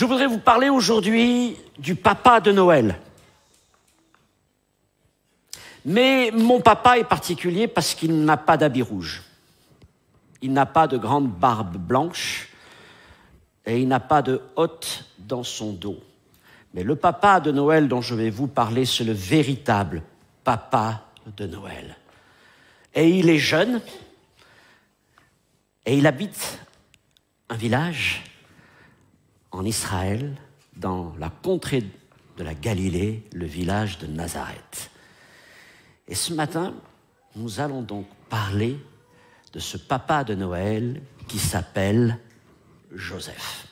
Je voudrais vous parler aujourd'hui du papa de Noël. Mais mon papa est particulier parce qu'il n'a pas d'habit rouge. Il n'a pas de grande barbe blanche et il n'a pas de hotte dans son dos. Mais le papa de Noël dont je vais vous parler, c'est le véritable papa de Noël. Et il est jeune et il habite un village en Israël, dans la contrée de la Galilée, le village de Nazareth. Et ce matin, nous allons donc parler de ce papa de Noël qui s'appelle Joseph.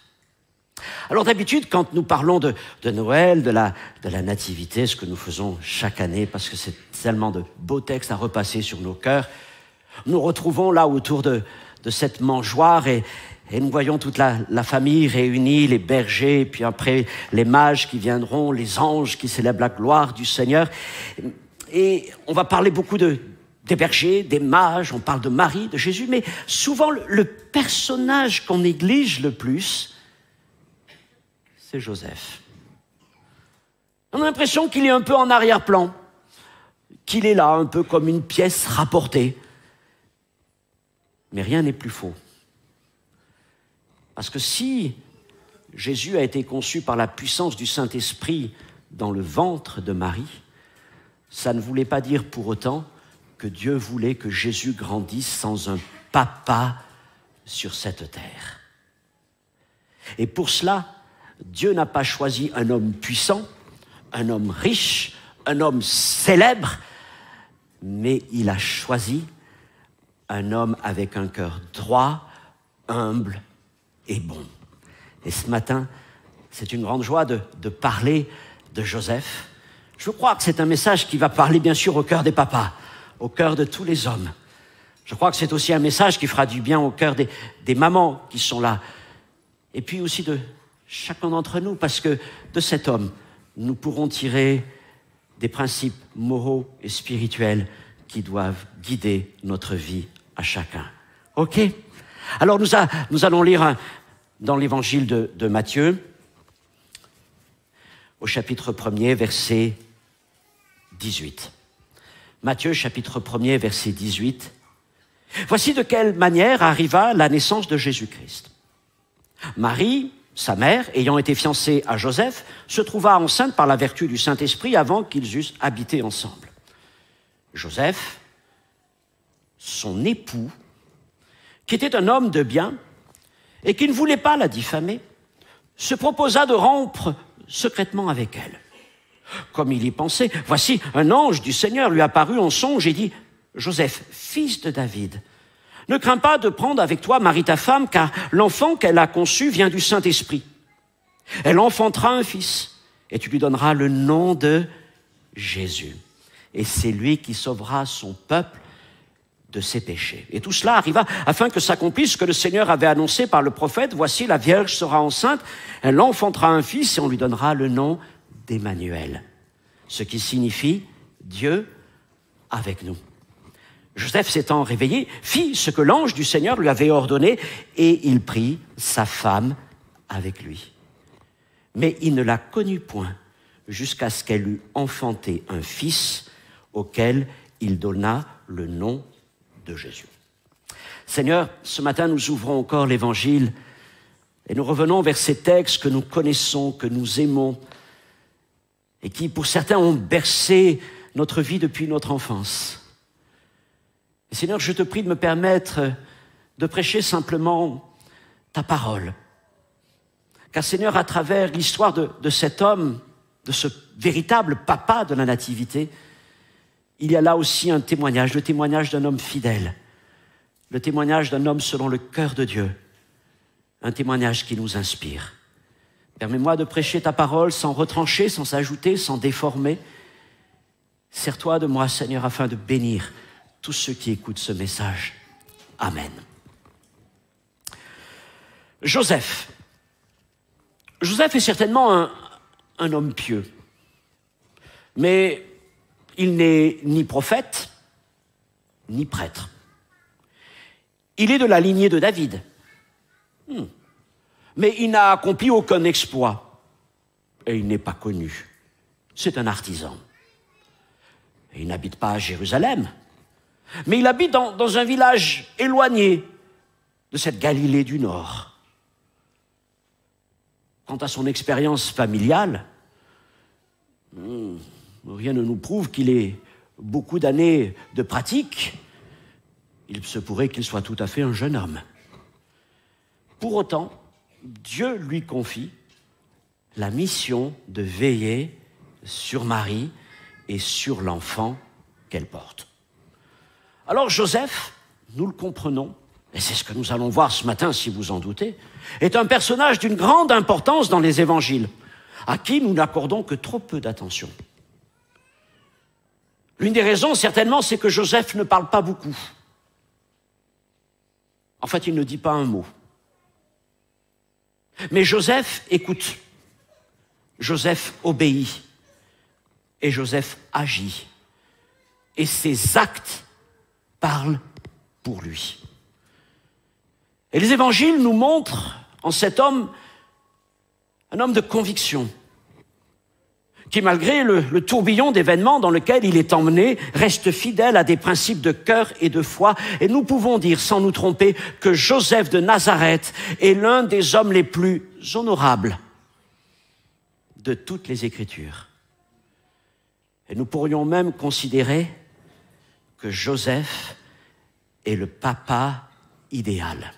Alors d'habitude, quand nous parlons de Noël, de la nativité, ce que nous faisons chaque année, parce que c'est tellement de beaux textes à repasser sur nos cœurs, nous retrouvons là autour de cette mangeoire et nous voyons toute la famille réunie, les bergers, et puis après les mages qui viendront, les anges qui célèbrent la gloire du Seigneur. Et on va parler beaucoup des bergers, des mages, on parle de Marie, de Jésus, mais souvent le personnage qu'on néglige le plus, c'est Joseph. On a l'impression qu'il est un peu en arrière-plan, qu'il est là un peu comme une pièce rapportée. Mais rien n'est plus faux. Parce que si Jésus a été conçu par la puissance du Saint-Esprit dans le ventre de Marie, ça ne voulait pas dire pour autant que Dieu voulait que Jésus grandisse sans un papa sur cette terre. Et pour cela, Dieu n'a pas choisi un homme puissant, un homme riche, un homme célèbre, mais il a choisi un homme avec un cœur droit, humble et bon. Et ce matin, c'est une grande joie de parler de Joseph. Je crois que c'est un message qui va parler bien sûr au cœur des papas, au cœur de tous les hommes. Je crois que c'est aussi un message qui fera du bien au cœur des mamans qui sont là. Et puis aussi de chacun d'entre nous, parce que de cet homme, nous pourrons tirer des principes moraux et spirituels qui doivent guider notre vie à chacun. OK ? Alors nous allons lire dans l'évangile de Matthieu, au chapitre 1er, verset 18. Matthieu, chapitre 1er, verset 18. Voici de quelle manière arriva la naissance de Jésus-Christ. Marie, sa mère, ayant été fiancée à Joseph, se trouva enceinte par la vertu du Saint-Esprit avant qu'ils eussent habité ensemble. Joseph, son époux, qui était un homme de bien et qui ne voulait pas la diffamer, se proposa de rompre secrètement avec elle. Comme il y pensait, voici un ange du Seigneur lui apparut en songe et dit « Joseph, fils de David, ne crains pas de prendre avec toi Marie ta femme, car l'enfant qu'elle a conçu vient du Saint-Esprit. Elle enfantera un fils, et tu lui donneras le nom de Jésus. Et c'est lui qui sauvera son peuple de ses péchés. » Et tout cela arriva afin que s'accomplisse ce que le Seigneur avait annoncé par le prophète. « Voici, la Vierge sera enceinte, elle enfantera un fils, et on lui donnera le nom d'Emmanuel. » Ce qui signifie Dieu avec nous. Joseph s'étant réveillé, fit ce que l'ange du Seigneur lui avait ordonné, et il prit sa femme avec lui. Mais il ne la connut point jusqu'à ce qu'elle eût enfanté un fils auquel il donna le nom de Jésus. Seigneur, ce matin nous ouvrons encore l'Évangile et nous revenons vers ces textes que nous connaissons, que nous aimons et qui pour certains ont bercé notre vie depuis notre enfance. Et Seigneur, je te prie de me permettre de prêcher simplement ta parole. Car Seigneur, à travers l'histoire de cet homme, de ce véritable papa de la nativité, il y a là aussi un témoignage, le témoignage d'un homme fidèle, le témoignage d'un homme selon le cœur de Dieu, un témoignage qui nous inspire. Permets-moi de prêcher ta parole sans retrancher, sans ajouter, sans déformer. Sers-toi de moi, Seigneur, afin de bénir tous ceux qui écoutent ce message. Amen. Joseph. Joseph est certainement un homme pieux. Mais il n'est ni prophète, ni prêtre. Il est de la lignée de David. mais il n'a accompli aucun exploit. Et il n'est pas connu. C'est un artisan. Et il n'habite pas à Jérusalem, mais il habite dans un village éloigné de cette Galilée du Nord. Quant à son expérience familiale, rien ne nous prouve qu'il ait beaucoup d'années de pratique. Il se pourrait qu'il soit tout à fait un jeune homme. Pour autant, Dieu lui confie la mission de veiller sur Marie et sur l'enfant qu'elle porte. Alors Joseph, nous le comprenons, et c'est ce que nous allons voir ce matin si vous en doutez, est un personnage d'une grande importance dans les évangiles, à qui nous n'accordons que trop peu d'attention. L'une des raisons, certainement, c'est que Joseph ne parle pas beaucoup. En fait, il ne dit pas un mot. Mais Joseph écoute, Joseph obéit, et Joseph agit. Et ses actes parlent pour lui. Et les évangiles nous montrent en cet homme un homme de conviction, qui malgré le tourbillon d'événements dans lequel il est emmené, reste fidèle à des principes de cœur et de foi. Et nous pouvons dire, sans nous tromper, que Joseph de Nazareth est l'un des hommes les plus honorables de toutes les Écritures. Et nous pourrions même considérer que Joseph est le papa idéal.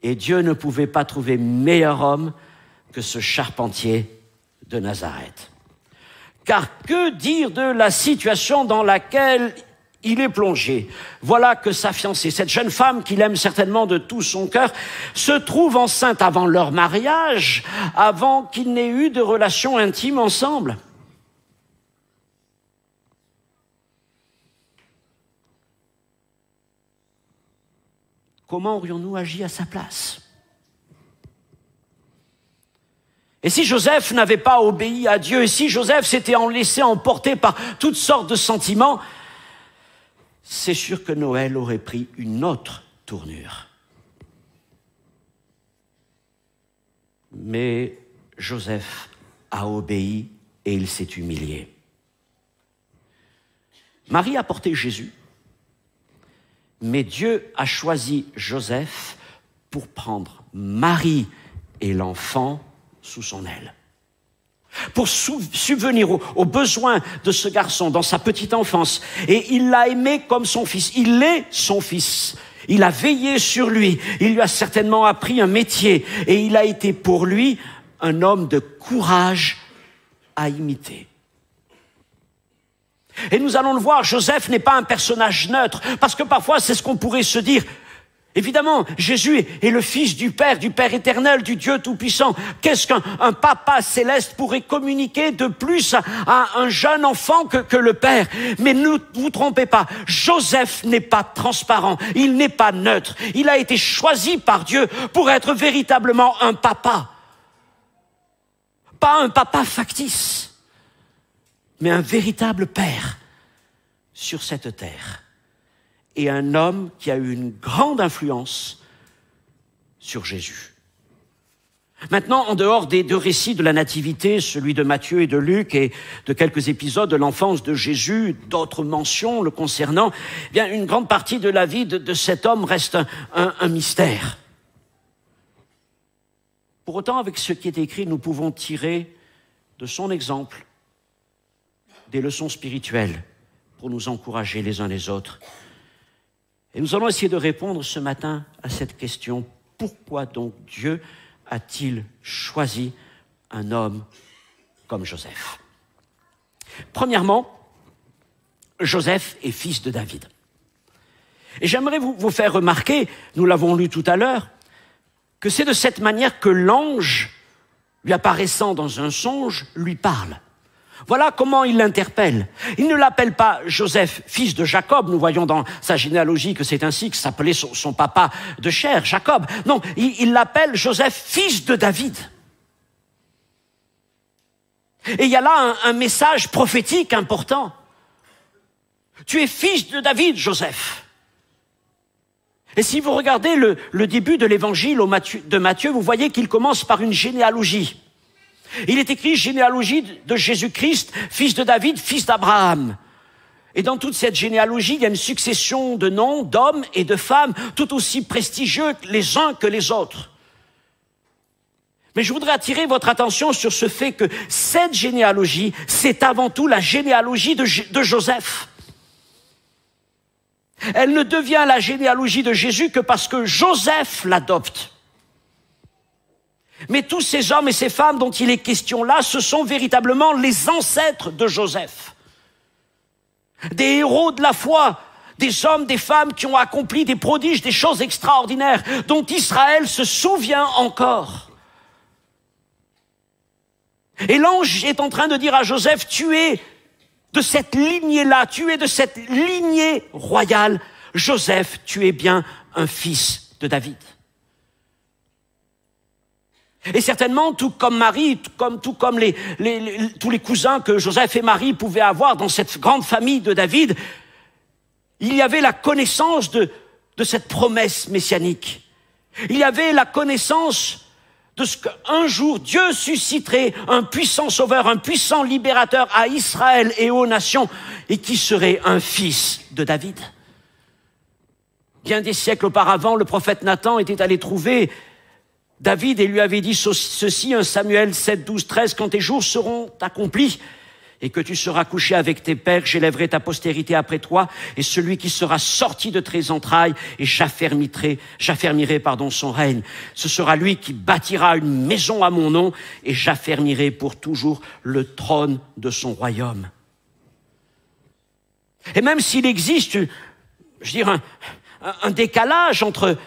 Et Dieu ne pouvait pas trouver meilleur homme que ce charpentier de Nazareth. Car que dire de la situation dans laquelle il est plongé? Voilà que sa fiancée, cette jeune femme qu'il aime certainement de tout son cœur, se trouve enceinte avant leur mariage, avant qu'ils n'aient eu de relations intimes ensemble. Comment aurions-nous agi à sa place? Et si Joseph n'avait pas obéi à Dieu, et si Joseph s'était laissé emporter par toutes sortes de sentiments, c'est sûr que Noël aurait pris une autre tournure. Mais Joseph a obéi et il s'est humilié. Marie a porté Jésus, mais Dieu a choisi Joseph pour prendre Marie et l'enfant sous son aile, pour subvenir aux besoins de ce garçon dans sa petite enfance. Et il l'a aimé comme son fils. Il est son fils. Il a veillé sur lui. Il lui a certainement appris un métier. Et il a été pour lui un homme de courage à imiter. Et nous allons le voir, Joseph n'est pas un personnage neutre, parce que parfois c'est ce qu'on pourrait se dire. Évidemment, Jésus est le Fils du Père éternel, du Dieu Tout-Puissant. Qu'est-ce qu'un papa céleste pourrait communiquer de plus à un jeune enfant que le Père? Mais ne vous trompez pas, Joseph n'est pas transparent, il n'est pas neutre. Il a été choisi par Dieu pour être véritablement un papa. Pas un papa factice, mais un véritable Père sur cette terre. Et un homme qui a eu une grande influence sur Jésus. Maintenant, en dehors des deux récits de la Nativité, celui de Matthieu et de Luc, et de quelques épisodes de l'enfance de Jésus, d'autres mentions le concernant, eh bien, une grande partie de la vie de cet homme reste un mystère. Pour autant, avec ce qui est écrit, nous pouvons tirer de son exemple des leçons spirituelles pour nous encourager les uns les autres. Et nous allons essayer de répondre ce matin à cette question. Pourquoi donc Dieu a-t-il choisi un homme comme Joseph? Premièrement, Joseph est fils de David. Et j'aimerais vous faire remarquer, nous l'avons lu tout à l'heure, que c'est de cette manière que l'ange, lui apparaissant dans un songe, lui parle. Voilà comment il l'interpelle. Il ne l'appelle pas Joseph, fils de Jacob. Nous voyons dans sa généalogie que c'est ainsi que s'appelait son papa de chair, Jacob. Non, il l'appelle Joseph, fils de David. Et il y a là un message prophétique important. Tu es fils de David, Joseph. Et si vous regardez le début de l'évangile de Matthieu, vous voyez qu'il commence par une généalogie. Il est écrit généalogie de Jésus-Christ, fils de David, fils d'Abraham. Et dans toute cette généalogie, il y a une succession de noms, d'hommes et de femmes, tout aussi prestigieux les uns que les autres. Mais je voudrais attirer votre attention sur ce fait que cette généalogie, c'est avant tout la généalogie de Joseph. Elle ne devient la généalogie de Jésus que parce que Joseph l'adopte. Mais tous ces hommes et ces femmes dont il est question là, ce sont véritablement les ancêtres de Joseph. Des héros de la foi, des hommes, des femmes qui ont accompli des prodiges, des choses extraordinaires, dont Israël se souvient encore. Et l'ange est en train de dire à Joseph, tu es de cette lignée-là, tu es de cette lignée royale. Joseph, tu es bien un fils de David. Et certainement, tout comme Marie, tout comme tous les cousins que Joseph et Marie pouvaient avoir dans cette grande famille de David, il y avait la connaissance de cette promesse messianique. Il y avait la connaissance de ce qu'un jour Dieu susciterait un puissant sauveur, un puissant libérateur à Israël et aux nations, et qui serait un fils de David. Bien des siècles auparavant, le prophète Nathan était allé trouver David et lui avait dit ceci, 1 Samuel 7, 12, 13, « Quand tes jours seront accomplis et que tu seras couché avec tes pères, j'élèverai ta postérité après toi, et celui qui sera sorti de tes entrailles, et j'affermirai son règne. Ce sera lui qui bâtira une maison à mon nom, et j'affermirai pour toujours le trône de son royaume. » Et même s'il existe, un décalage entre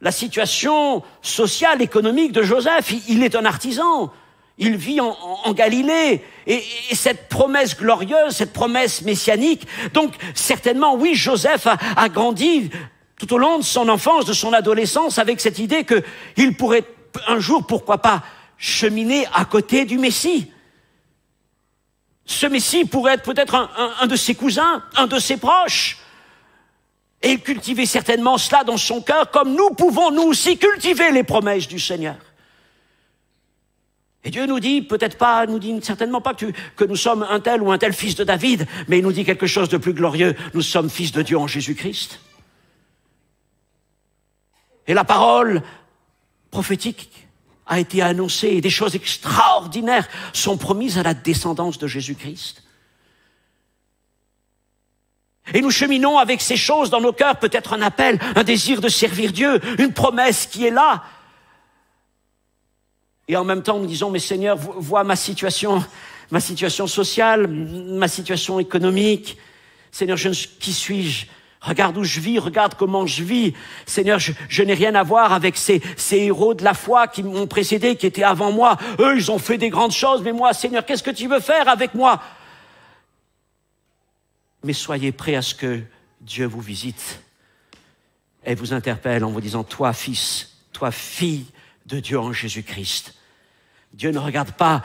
la situation sociale, économique de Joseph, il est un artisan. Il vit en Galilée, et cette promesse glorieuse, cette promesse messianique, donc certainement, oui, Joseph a grandi tout au long de son enfance, de son adolescence, avec cette idée qu'il pourrait un jour, pourquoi pas, cheminer à côté du Messie. Ce Messie pourrait être peut-être un de ses cousins, un de ses proches, et il cultivait certainement cela dans son cœur, comme nous pouvons nous aussi cultiver les promesses du Seigneur. Et Dieu nous dit, peut-être pas, nous dit certainement pas que nous sommes un tel ou un tel fils de David, mais il nous dit quelque chose de plus glorieux. Nous sommes fils de Dieu en Jésus-Christ. Et la parole prophétique a été annoncée et des choses extraordinaires sont promises à la descendance de Jésus-Christ. Et nous cheminons avec ces choses dans nos cœurs, peut-être un appel, un désir de servir Dieu, une promesse qui est là. Et en même temps, nous disons, mais Seigneur, vois ma situation sociale, ma situation économique. Seigneur, qui suis-je? Regarde où je vis, regarde comment je vis. Seigneur, je n'ai rien à voir avec ces héros de la foi qui m'ont précédé, qui étaient avant moi. Eux, ils ont fait des grandes choses, mais moi, Seigneur, qu'est-ce que tu veux faire avec moi? Mais soyez prêts à ce que Dieu vous visite et vous interpelle en vous disant, toi, fils, toi, fille de Dieu en Jésus-Christ. Dieu ne regarde pas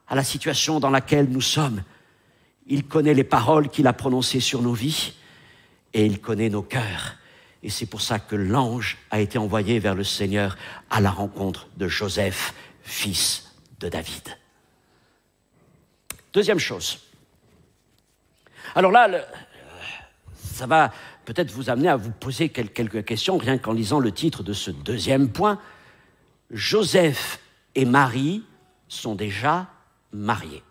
à la situation dans laquelle nous sommes. Il connaît les paroles qu'il a prononcées sur nos vies et il connaît nos cœurs. Et c'est pour ça que l'ange a été envoyé vers le Seigneur à la rencontre de Joseph, fils de David. Deuxième chose. Alors là, ça va peut-être vous amener à vous poser quelques questions, rien qu'en lisant le titre de ce deuxième point. Joseph et Marie sont déjà mariés.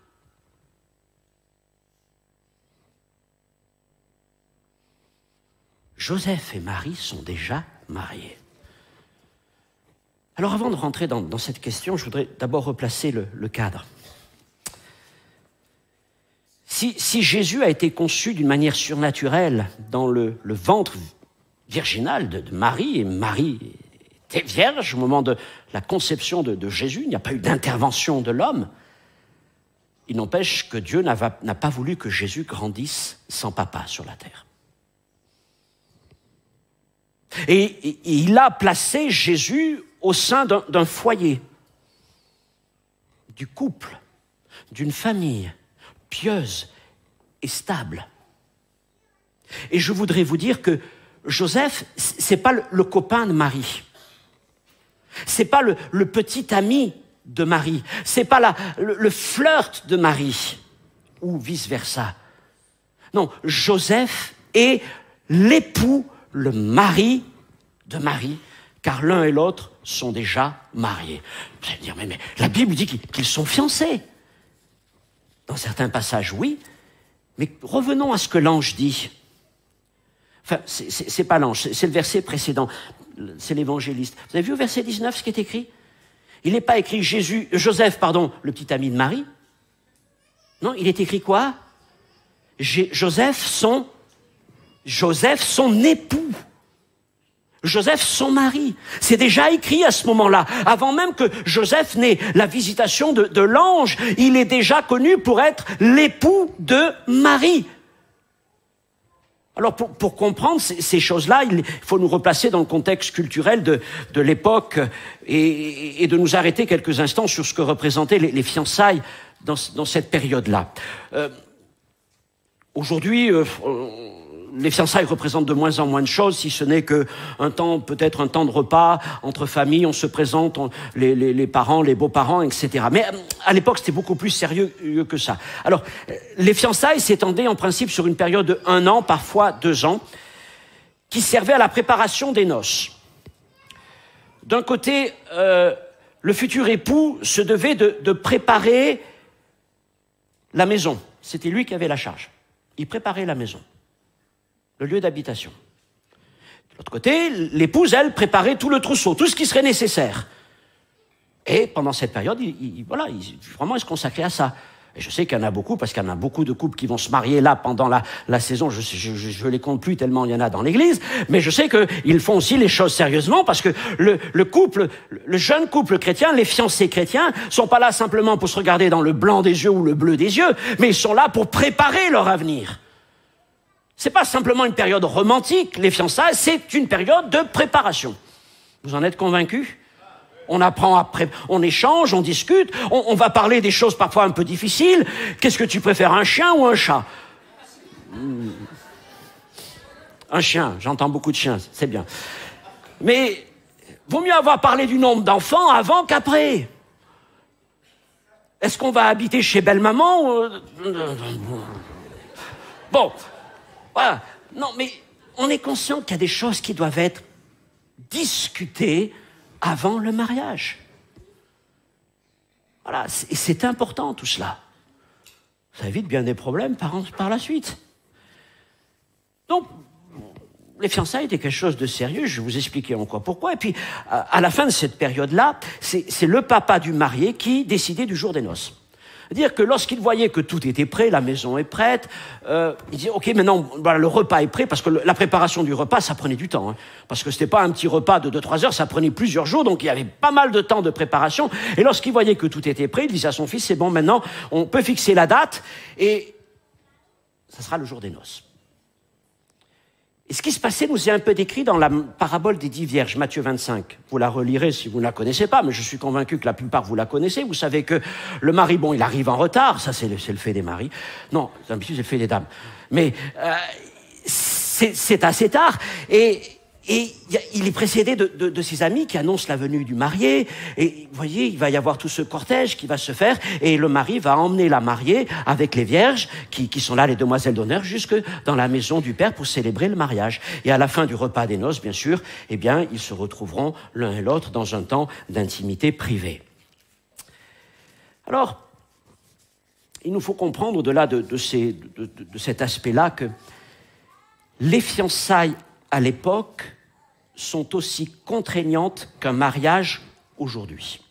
Joseph et Marie sont déjà mariés. Alors avant de rentrer dans cette question, je voudrais d'abord replacer le cadre. Si Jésus a été conçu d'une manière surnaturelle dans le ventre virginal de Marie, et Marie était vierge au moment de la conception de Jésus, il n'y a pas eu d'intervention de l'homme, il n'empêche que Dieu n'a pas voulu que Jésus grandisse sans papa sur la terre. Et il a placé Jésus au sein d'un foyer, du couple, d'une famille pieuse et stable. Et je voudrais vous dire que Joseph, c'est pas le copain de Marie. C'est pas le petit ami de Marie. C'est pas le flirt de Marie. Ou vice-versa. Non, Joseph est l'époux, le mari de Marie, car l'un et l'autre sont déjà mariés. Vous allez me dire, mais la Bible dit qu'ils sont fiancés. Dans certains passages, oui, mais revenons à ce que l'ange dit. Enfin, c'est pas l'ange, c'est le verset précédent, c'est l'évangéliste. Vous avez vu au verset 19 ce qui est écrit? Il n'est pas écrit Joseph, le petit ami de Marie. Non, il est écrit quoi? Joseph, son époux. Joseph, son mari. C'est déjà écrit à ce moment-là. Avant même que Joseph n'ait la visitation de l'ange, il est déjà connu pour être l'époux de Marie. Alors, pour comprendre ces choses-là, il faut nous replacer dans le contexte culturel de l'époque et de nous arrêter quelques instants sur ce que représentaient les fiançailles dans cette période-là. Aujourd'hui, les fiançailles représentent de moins en moins de choses, si ce n'est que peut-être un temps de repas entre familles, on se présente, les parents, les beaux-parents, etc. Mais à l'époque, c'était beaucoup plus sérieux que ça. Alors, les fiançailles s'étendaient en principe sur une période de 1 an, parfois 2 ans, qui servait à la préparation des noces. D'un côté, le futur époux se devait de préparer la maison. C'était lui qui avait la charge. Il préparait la maison, le lieu d'habitation. De l'autre côté, l'épouse, elle, préparait tout le trousseau, tout ce qui serait nécessaire. Et pendant cette période, vraiment, il se consacrait à ça. Et je sais qu'il y en a beaucoup, parce qu'il y en a beaucoup de couples qui vont se marier là pendant la saison. Je les compte plus tellement il y en a dans l'église. Mais je sais qu'ils font aussi les choses sérieusement, parce que le jeune couple chrétien, les fiancés chrétiens, sont pas là simplement pour se regarder dans le blanc des yeux ou le bleu des yeux, mais ils sont là pour préparer leur avenir. C'est pas simplement une période romantique, les fiançailles, c'est une période de préparation. Vous en êtes convaincus? On apprend après, on échange, on discute, on va parler des choses parfois un peu difficiles. Qu'est-ce que tu préfères, un chien ou un chat? Un chien, j'entends beaucoup de chiens, c'est bien. Mais vaut mieux avoir parlé du nombre d'enfants avant qu'après. Est-ce qu'on va habiter chez belle-maman? Bon, voilà. Non, mais on est conscient qu'il y a des choses qui doivent être discutées avant le mariage. Voilà, c'est important tout cela. Ça évite bien des problèmes par la suite. Donc, les fiançailles étaient quelque chose de sérieux, je vais vous expliquer en quoi pourquoi. Et puis, à la fin de cette période-là, c'est le papa du marié qui décidait du jour des noces. C'est-à-dire que lorsqu'il voyait que tout était prêt, la maison est prête, il disait, ok, maintenant, voilà, le repas est prêt, parce que la préparation du repas, ça prenait du temps, hein, parce que c'était pas un petit repas de 2-3 heures, ça prenait plusieurs jours, donc il y avait pas mal de temps de préparation. Et lorsqu'il voyait que tout était prêt, il disait à son fils, c'est bon, maintenant, on peut fixer la date, et ça sera le jour des noces. Et ce qui se passait nous est un peu décrit dans la parabole des 10 vierges, Matthieu 25. Vous la relirez si vous ne la connaissez pas, mais je suis convaincu que la plupart vous la connaissez. Vous savez que le mari, il arrive en retard, ça c'est le fait des maris. Non, d'habitude c'est le fait des dames. Mais c'est assez tard, et il est précédé de ses amis qui annoncent la venue du marié. Et vous voyez, il va y avoir tout ce cortège qui va se faire, et le mari va emmener la mariée avec les vierges qui sont là, les demoiselles d'honneur, jusque dans la maison du père pour célébrer le mariage. Et à la fin du repas des noces, bien sûr, eh bien, ils se retrouveront l'un et l'autre dans un temps d'intimité privée. Alors, il nous faut comprendre au-delà de cet aspect-là que les fiançailles à l'époque sont aussi contraignantes qu'un mariage aujourd'hui.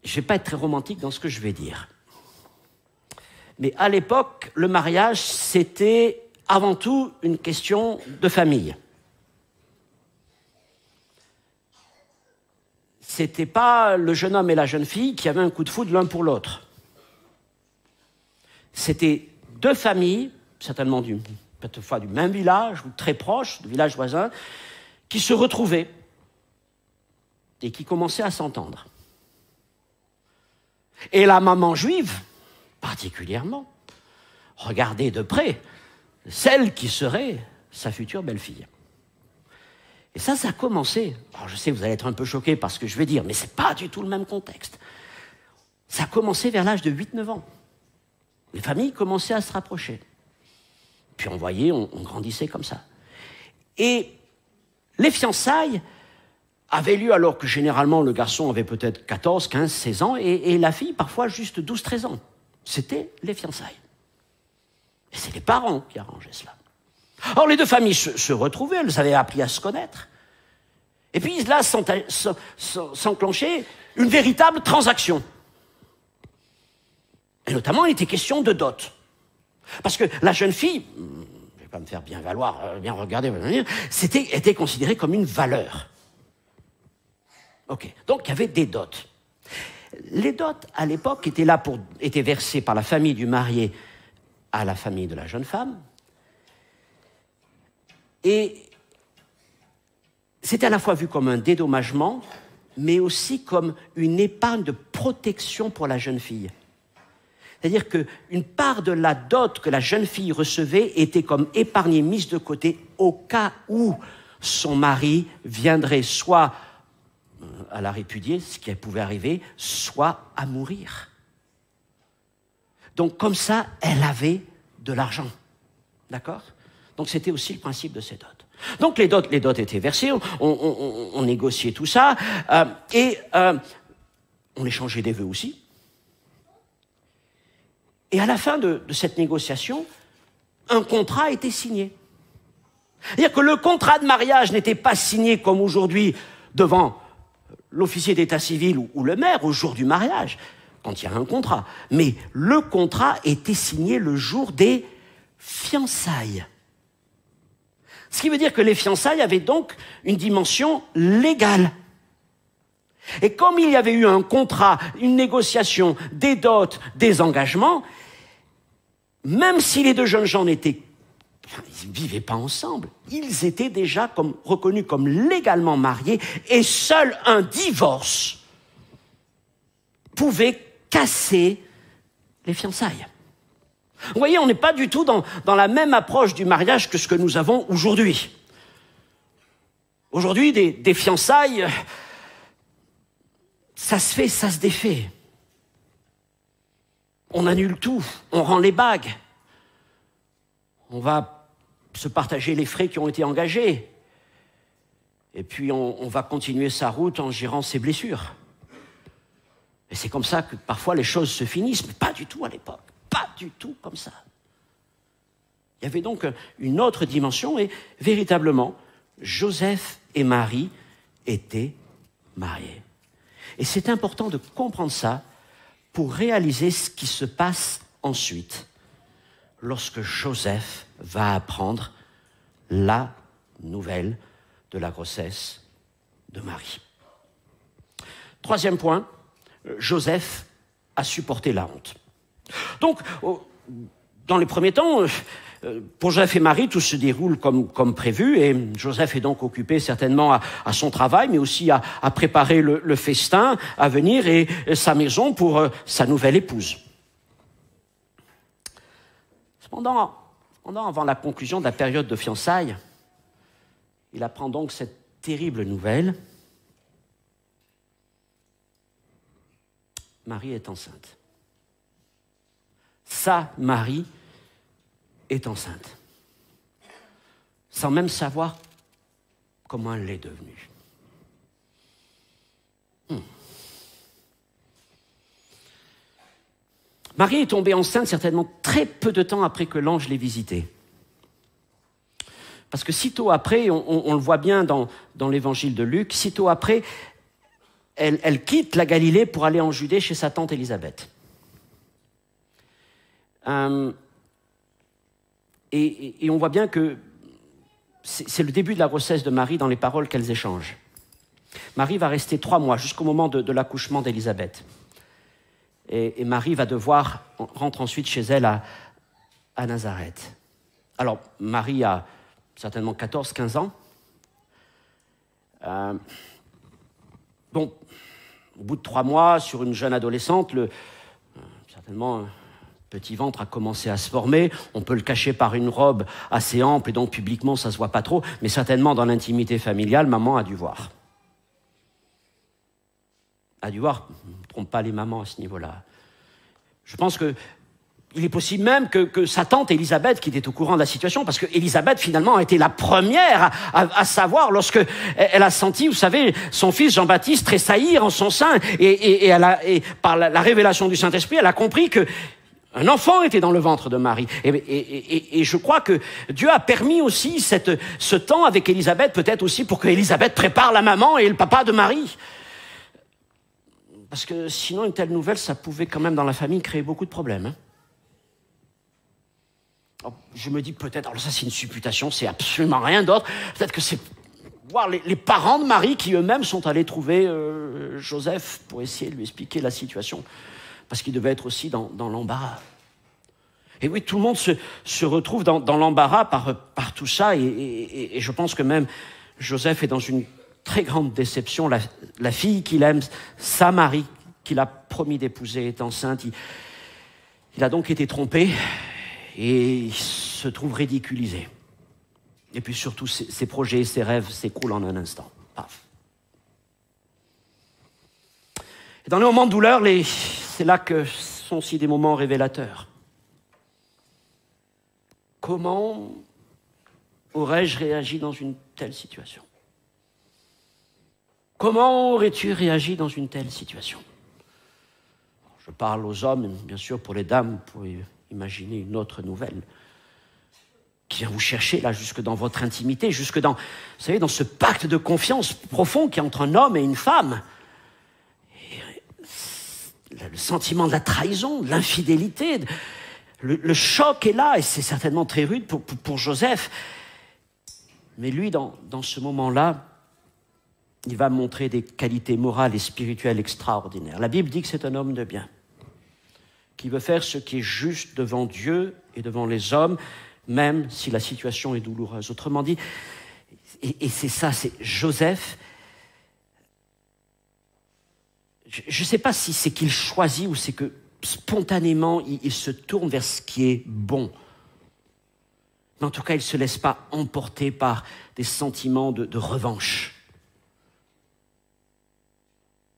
Je ne vais pas être très romantique dans ce que je vais dire. Mais à l'époque, le mariage, c'était avant tout une question de famille. C'était pas le jeune homme et la jeune fille qui avaient un coup de foudre l'un pour l'autre. C'était deux familles, certainement peut-être du même village, ou très proches, de villages voisins, qui se retrouvaient et qui commençaient à s'entendre. Et la maman juive, particulièrement, regarder de près celle qui serait sa future belle-fille. Et ça a commencé. Alors je sais, vous allez être un peu choqués par ce que je vais dire, mais ce n'est pas du tout le même contexte. Ça a commencé vers l'âge de 8-9 ans. Les familles commençaient à se rapprocher. Puis on voyait, on grandissait comme ça. Et les fiançailles avaient lieu alors que généralement le garçon avait peut-être 14, 15, 16 ans et la fille parfois juste 12, 13 ans. C'était les fiançailles. Et c'est les parents qui arrangeaient cela. Alors les deux familles se retrouvaient, elles avaient appris à se connaître. Et puis là s'enclenchait une véritable transaction. Et notamment, il était question de dot. Parce que la jeune fille, je ne vais pas me faire bien valoir, bien regarder, était considérée comme une valeur. Ok, donc il y avait des dots. Les dots, à l'époque, étaient versées par la famille du marié à la famille de la jeune femme. Et c'était à la fois vu comme un dédommagement, mais aussi comme une épargne de protection pour la jeune fille. C'est-à-dire qu'une part de la dot que la jeune fille recevait était comme épargnée, mise de côté, au cas où son mari viendrait soit à la répudier, ce qui pouvait arriver, soit à mourir. Donc comme ça, elle avait de l'argent. D'accord ? Donc c'était aussi le principe de ces dots. Donc les dots étaient versées, on négociait tout ça, et on échangeait des vœux aussi. Et à la fin de cette négociation, un contrat a été signé. C'est-à-dire que le contrat de mariage n'était pas signé comme aujourd'hui devant l'officier d'état civil ou le maire au jour du mariage, quand il y a un contrat. Mais le contrat était signé le jour des fiançailles. Ce qui veut dire que les fiançailles avaient donc une dimension légale. Et comme il y avait eu un contrat, une négociation, des dots, des engagements, même si les deux jeunes gens ils ne vivaient pas ensemble, ils étaient déjà reconnus comme légalement mariés et seul un divorce pouvait casser les fiançailles. Vous voyez, on n'est pas du tout dans la même approche du mariage que ce que nous avons aujourd'hui. Aujourd'hui, des fiançailles, ça se fait, ça se défait. On annule tout, on rend les bagues. On va se partager les frais qui ont été engagés. Et puis on va continuer sa route en gérant ses blessures. Et c'est comme ça que parfois les choses se finissent, mais pas du tout à l'époque. Pas du tout comme ça. Il y avait donc une autre dimension et véritablement, Joseph et Marie étaient mariés. Et c'est important de comprendre ça pour réaliser ce qui se passe ensuite lorsque Joseph va apprendre la nouvelle de la grossesse de Marie. Troisième point, Joseph a supporté la honte. Donc, dans les premiers temps, pour Joseph et Marie, tout se déroule comme prévu, et Joseph est donc occupé certainement à son travail, mais aussi à préparer le festin à venir et sa maison pour sa nouvelle épouse. Cependant, avant la conclusion de la période de fiançailles, il apprend donc cette terrible nouvelle. Marie est enceinte. Sa Marie est enceinte, sans même savoir comment elle l'est devenue. Marie est tombée enceinte certainement très peu de temps après que l'ange l'ait visitée. Parce que sitôt après, on le voit bien dans l'évangile de Luc, sitôt après, elle quitte la Galilée pour aller en Judée chez sa tante Élisabeth. Et on voit bien que c'est le début de la grossesse de Marie dans les paroles qu'elles échangent. Marie va rester 3 mois jusqu'au moment de l'accouchement d'Élisabeth. Et Marie va rentre ensuite chez elle à Nazareth. Alors, Marie a certainement 14-15 ans. Au bout de 3 mois, sur une jeune adolescente, certainement Petit ventre a commencé à se former, on peut le cacher par une robe assez ample et donc publiquement ça ne se voit pas trop, mais certainement dans l'intimité familiale, maman a dû voir. A dû voir, ne trompe pas les mamans à ce niveau-là. Je pense qu'il est possible même que sa tante Élisabeth, qui était au courant de la situation, parce que Élisabeth finalement a été la première à savoir lorsque elle a senti, vous savez, son fils Jean-Baptiste tressaillir en son sein, et par la révélation du Saint-Esprit, elle a compris que un enfant était dans le ventre de Marie. Et je crois que Dieu a permis aussi ce temps avec Élisabeth, peut-être aussi pour que Élisabeth prépare la maman et le papa de Marie. Parce que sinon, une telle nouvelle, ça pouvait quand même dans la famille créer beaucoup de problèmes. Alors, je me dis peut-être, alors ça c'est une supputation, c'est absolument rien d'autre. Peut-être que c'est voir les parents de Marie qui eux-mêmes sont allés trouver Joseph pour essayer de lui expliquer la situation. Parce qu'il devait être aussi dans l'embarras. Et oui, tout le monde se retrouve dans l'embarras par tout ça. Et je pense que même Joseph est dans une très grande déception. La fille qu'il aime, sa Marie, qu'il a promis d'épouser, est enceinte. Il a donc été trompé et il se trouve ridiculisé. Et puis surtout, ses projets et ses rêves s'écroulent en un instant. Paf. Et dans les moments de douleur, c'est là que sont aussi des moments révélateurs. Comment aurais-je réagi dans une telle situation? Comment aurais-tu réagi dans une telle situation? Je parle aux hommes, bien sûr, pour les dames, vous pouvez imaginer une autre nouvelle qui vient vous chercher là, jusque dans votre intimité, jusque dans, vous savez, dans ce pacte de confiance profond qui est entre un homme et une femme. Le sentiment de la trahison, de l'infidélité, le choc est là, et c'est certainement très rude pour Joseph. Mais lui, dans ce moment-là, il va montrer des qualités morales et spirituelles extraordinaires. La Bible dit que c'est un homme de bien, qui veut faire ce qui est juste devant Dieu et devant les hommes, même si la situation est douloureuse. Autrement dit, et c'est ça, c'est Joseph. Je ne sais pas si c'est qu'il choisit ou c'est que spontanément il se tourne vers ce qui est bon. Mais en tout cas, il ne se laisse pas emporter par des sentiments de revanche,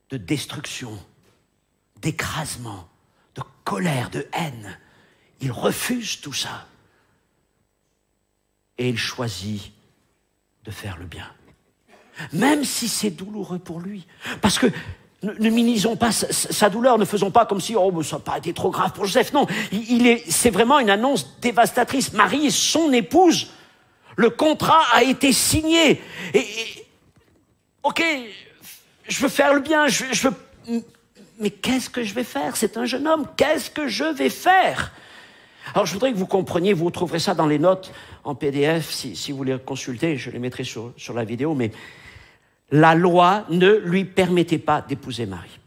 de destruction, d'écrasement, de colère, de haine. Il refuse tout ça. Et il choisit de faire le bien. Même si c'est douloureux pour lui. Parce que ne minimisons pas sa douleur, ne faisons pas comme si ça n'a pas été trop grave pour Joseph. Non, c'est vraiment une annonce dévastatrice. Marie est son épouse. Le contrat a été signé. Ok, je veux faire le bien, je veux... Mais qu'est-ce que je vais faire? C'est un jeune homme. Qu'est-ce que je vais faire? Alors, je voudrais que vous compreniez, vous trouverez ça dans les notes en PDF, si vous les consultez, je les mettrai sur la vidéo, mais la loi ne lui permettait pas d'épouser Marie.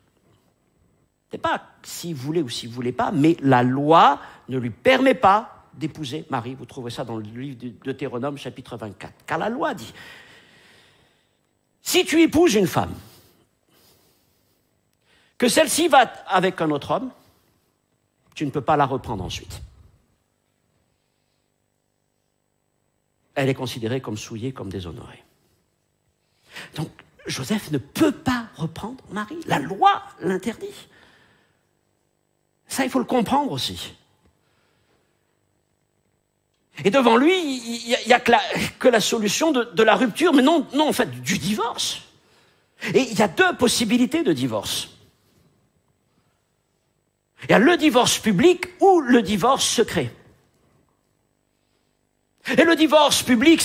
C'est pas s'il voulait ou s'il voulait pas, mais la loi ne lui permet pas d'épouser Marie. Vous trouverez ça dans le livre de Deutéronome, chapitre 24. Car la loi dit, si tu épouses une femme, que celle-ci va avec un autre homme, tu ne peux pas la reprendre ensuite. Elle est considérée comme souillée, comme déshonorée. Donc, Joseph ne peut pas reprendre Marie. La loi l'interdit. Ça, il faut le comprendre aussi. Et devant lui, il n'y a que la solution de la rupture, mais non, en fait, du divorce. Et il y a deux possibilités de divorce. Il y a le divorce public ou le divorce secret. Et le divorce public,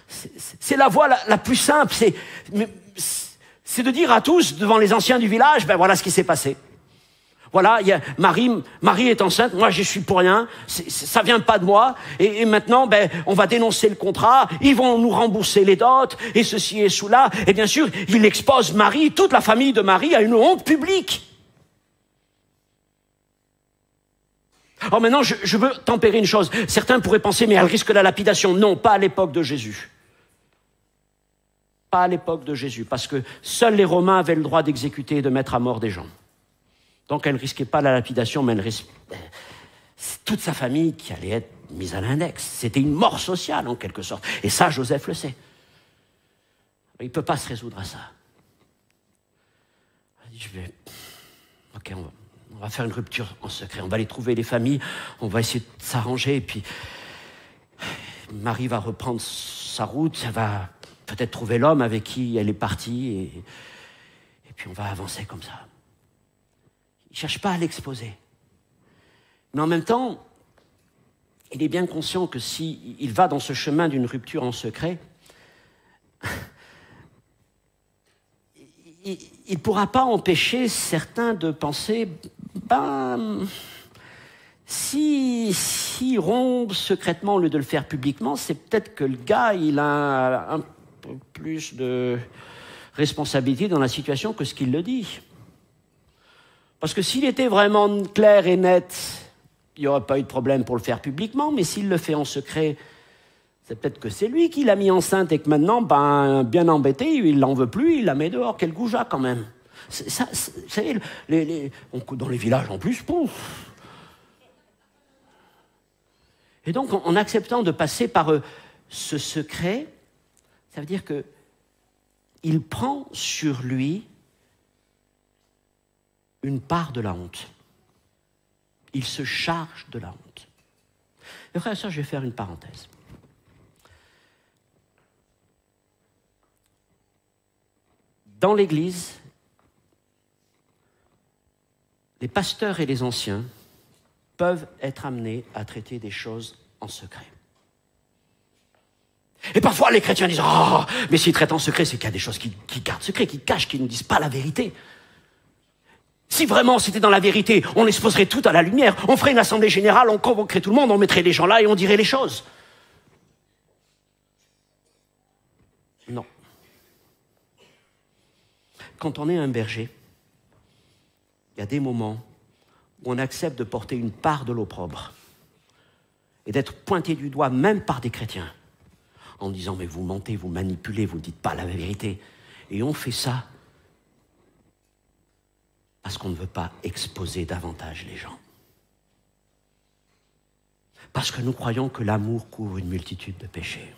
c'est la voie la plus simple. C'est de dire à tous, devant les anciens du village, ben voilà ce qui s'est passé. Voilà, Marie est enceinte, moi je suis pour rien, ça vient pas de moi, et maintenant ben on va dénoncer le contrat, ils vont nous rembourser les dots, et ceci et cela, et bien sûr, il expose Marie, toute la famille de Marie, à une honte publique. Alors maintenant, je veux tempérer une chose. Certains pourraient penser, mais elle risque la lapidation. Non, pas à l'époque de Jésus. Pas à l'époque de Jésus, parce que seuls les Romains avaient le droit d'exécuter et de mettre à mort des gens. Donc elle ne risquait pas la lapidation, mais c'est toute sa famille qui allait être mise à l'index. C'était une mort sociale, en quelque sorte. Et ça, Joseph le sait. Il ne peut pas se résoudre à ça. Il dit, ok, on va faire une rupture en secret. On va aller trouver les familles, on va essayer de s'arranger, et puis Marie va reprendre sa route, elle va peut-être trouver l'homme avec qui elle est partie, et puis on va avancer comme ça. Il ne cherche pas à l'exposer. Mais en même temps, il est bien conscient que s'il va dans ce chemin d'une rupture en secret, il ne pourra pas empêcher certains de penser, s'il rompt secrètement au lieu de le faire publiquement, c'est peut-être que le gars, il a un peu plus de responsabilité dans la situation que ce qu'il le dit. Parce que s'il était vraiment clair et net, il n'y aurait pas eu de problème pour le faire publiquement, mais s'il le fait en secret, c'est peut-être que c'est lui qui l'a mis enceinte et que maintenant, bien embêté, il n'en veut plus, il la met dehors. Quel goujat quand même. Vous savez, dans les villages en plus, pouf. Et donc, en acceptant de passer par ce secret, ça veut dire qu'il prend sur lui une part de la honte. Il se charge de la honte. Et frère et sœurs, je vais faire une parenthèse. Dans l'Église, les pasteurs et les anciens peuvent être amenés à traiter des choses en secret. Et parfois, les chrétiens disent « Ah, mais s'ils traitent en secret, c'est qu'il y a des choses qui gardent secret, qui cachent, qui ne nous disent pas la vérité. » Si vraiment c'était dans la vérité, on exposerait tout à la lumière, on ferait une assemblée générale, on convoquerait tout le monde, on mettrait les gens là et on dirait les choses. Non. Quand on est un berger, il y a des moments où on accepte de porter une part de l'opprobre et d'être pointé du doigt même par des chrétiens en disant « mais vous mentez, vous manipulez, vous ne dites pas la vérité ». Et on fait ça parce qu'on ne veut pas exposer davantage les gens. Parce que nous croyons que l'amour couvre une multitude de péchés.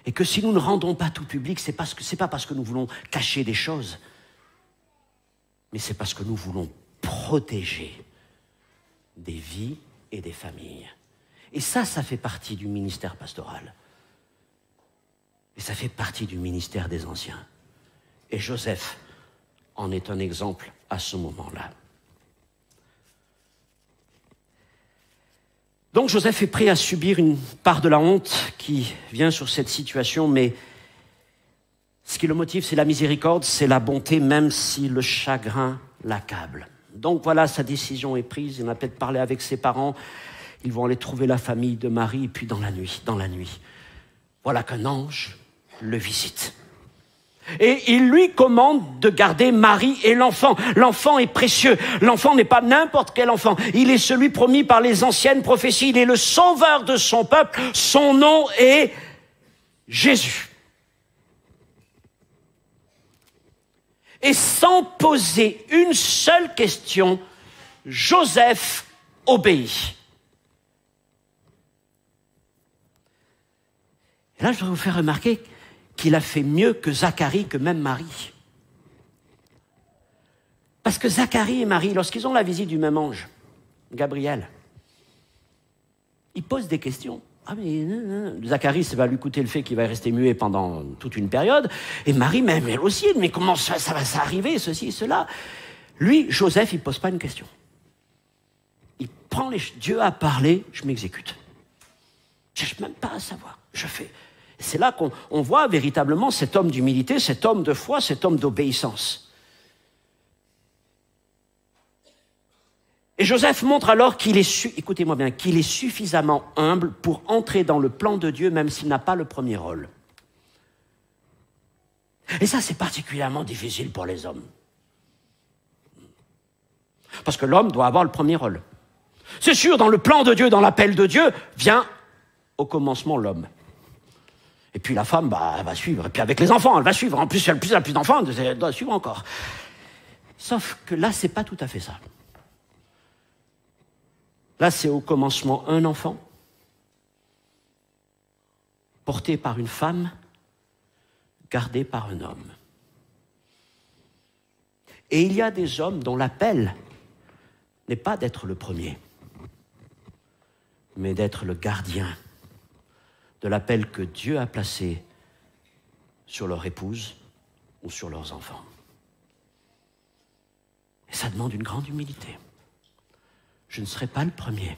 Et que si nous ne rendons pas tout public, c'est pas parce que nous voulons cacher des choses, mais c'est parce que nous voulons protéger des vies et des familles. Et ça fait partie du ministère pastoral. Et ça fait partie du ministère des anciens. Et Joseph en est un exemple à ce moment-là. Donc Joseph est prêt à subir une part de la honte qui vient sur cette situation, mais ce qui le motive, c'est la miséricorde, c'est la bonté, même si le chagrin l'accable. Donc voilà, sa décision est prise, il en a peut-être parlé avec ses parents, ils vont aller trouver la famille de Marie, et puis dans la nuit, voilà qu'un ange le visite. Et il lui commande de garder Marie et l'enfant. L'enfant est précieux. L'enfant n'est pas n'importe quel enfant. Il est celui promis par les anciennes prophéties. Il est le sauveur de son peuple. Son nom est Jésus. Et sans poser une seule question, Joseph obéit. Et là, je voudrais vous faire remarquer qu'il a fait mieux que Zacharie, que même Marie. Parce que Zacharie et Marie, lorsqu'ils ont la visite du même ange, Gabriel, ils posent des questions. Ah mais Zacharie, ça va lui coûter le fait qu'il va rester muet pendant toute une période. Et Marie, même elle aussi, mais comment ça va s'arriver, ceci et cela. Lui, Joseph, il ne pose pas une question. Il prend Dieu a parlé, je m'exécute. Je ne cherche même pas à savoir, je fais. C'est là qu'on voit véritablement cet homme d'humilité, cet homme de foi, cet homme d'obéissance. Et Joseph montre alors qu'il est, écoutez-moi bien, qu'il est suffisamment humble pour entrer dans le plan de Dieu, même s'il n'a pas le premier rôle. Et ça, c'est particulièrement difficile pour les hommes. Parce que l'homme doit avoir le premier rôle. C'est sûr, dans le plan de Dieu, dans l'appel de Dieu, vient au commencement l'homme. Et puis la femme, elle va suivre. Et puis avec les enfants, elle va suivre. En plus, si elle a plus d'enfants, elle doit suivre encore. Sauf que là, c'est pas tout à fait ça. Là, c'est au commencement un enfant, porté par une femme, gardé par un homme. Et il y a des hommes dont l'appel n'est pas d'être le premier, mais d'être le gardien de l'appel que Dieu a placé sur leur épouse ou sur leurs enfants. Et ça demande une grande humilité. Je ne serai pas le premier.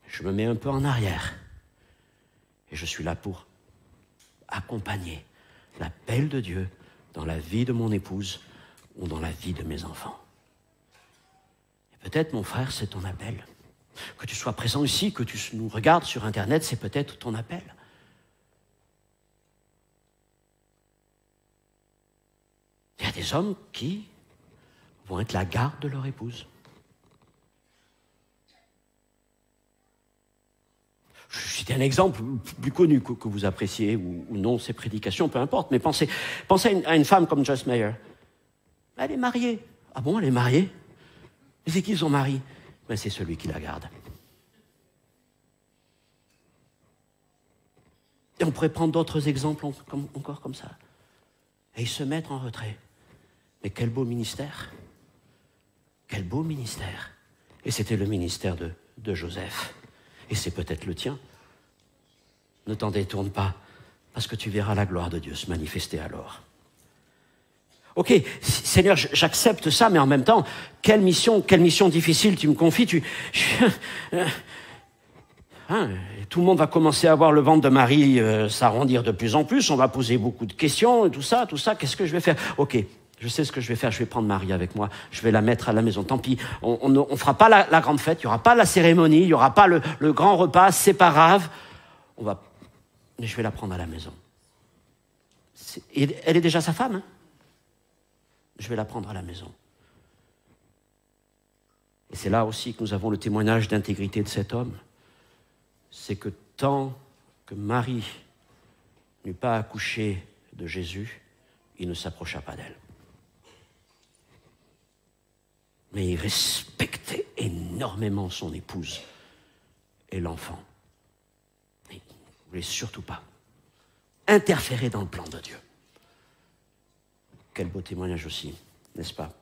Je me mets un peu en arrière. Et je suis là pour accompagner l'appel de Dieu dans la vie de mon épouse ou dans la vie de mes enfants. Et peut-être, mon frère, c'est ton appel. Que tu sois présent ici, que tu nous regardes sur Internet, c'est peut-être ton appel. Il y a des hommes qui vont être la garde de leur épouse. Je cite un exemple plus connu que vous appréciez ou non ces prédications, peu importe, mais pensez à une femme comme Joyce Meyer. Elle est mariée. Ah bon, elle est mariée? Mais c'est qui son mari? Ben, c'est celui qui la garde. Et on pourrait prendre d'autres exemples encore comme ça. Et ils se mettent en retrait. Mais quel beau ministère! Quel beau ministère! Et c'était le ministère de Joseph. Et c'est peut-être le tien. Ne t'en détourne pas, parce que tu verras la gloire de Dieu se manifester alors. Ok, Seigneur, j'accepte ça, mais en même temps, quelle mission difficile tu me confies. Tout le monde va commencer à voir le ventre de Marie s'arrondir de plus en plus. On va poser beaucoup de questions, et tout ça. Qu'est-ce que je vais faire? Ok, je sais ce que je vais faire. Je vais prendre Marie avec moi. Je vais la mettre à la maison. Tant pis, on ne fera pas la grande fête. Il n'y aura pas la cérémonie. Il n'y aura pas le grand repas. C'est pas grave. Mais je vais la prendre à la maison. Elle est déjà sa femme, hein? Je vais la prendre à la maison. Et c'est là aussi que nous avons le témoignage d'intégrité de cet homme. C'est que tant que Marie n'eut pas accouché de Jésus, il ne s'approcha pas d'elle. Mais il respectait énormément son épouse et l'enfant. Il ne voulait surtout pas interférer dans le plan de Dieu. Quel beau témoignage aussi, n'est-ce pas?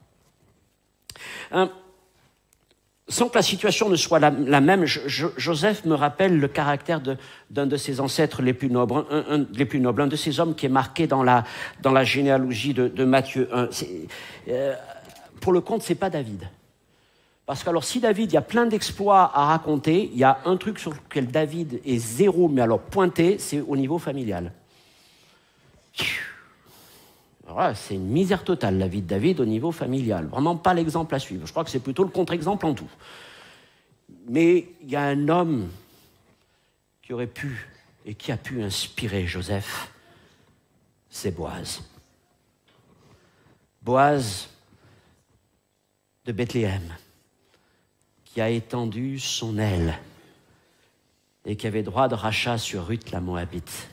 Sans que la situation ne soit la même, Joseph me rappelle le caractère d'un de ses ancêtres les plus nobles, un de ces hommes qui est marqué dans la généalogie de Matthieu 1. Pour le compte, c'est pas David. Parce que alors, si David, il y a plein d'exploits à raconter, il y a un truc sur lequel David est zéro, mais alors pointé, c'est au niveau familial. Voilà, c'est une misère totale, la vie de David au niveau familial. Vraiment pas l'exemple à suivre. Je crois que c'est plutôt le contre-exemple en tout. Mais il y a un homme qui aurait pu et qui a pu inspirer Joseph, c'est Boaz. Boaz de Bethléem, qui a étendu son aile et qui avait droit de rachat sur Ruth la Moabite.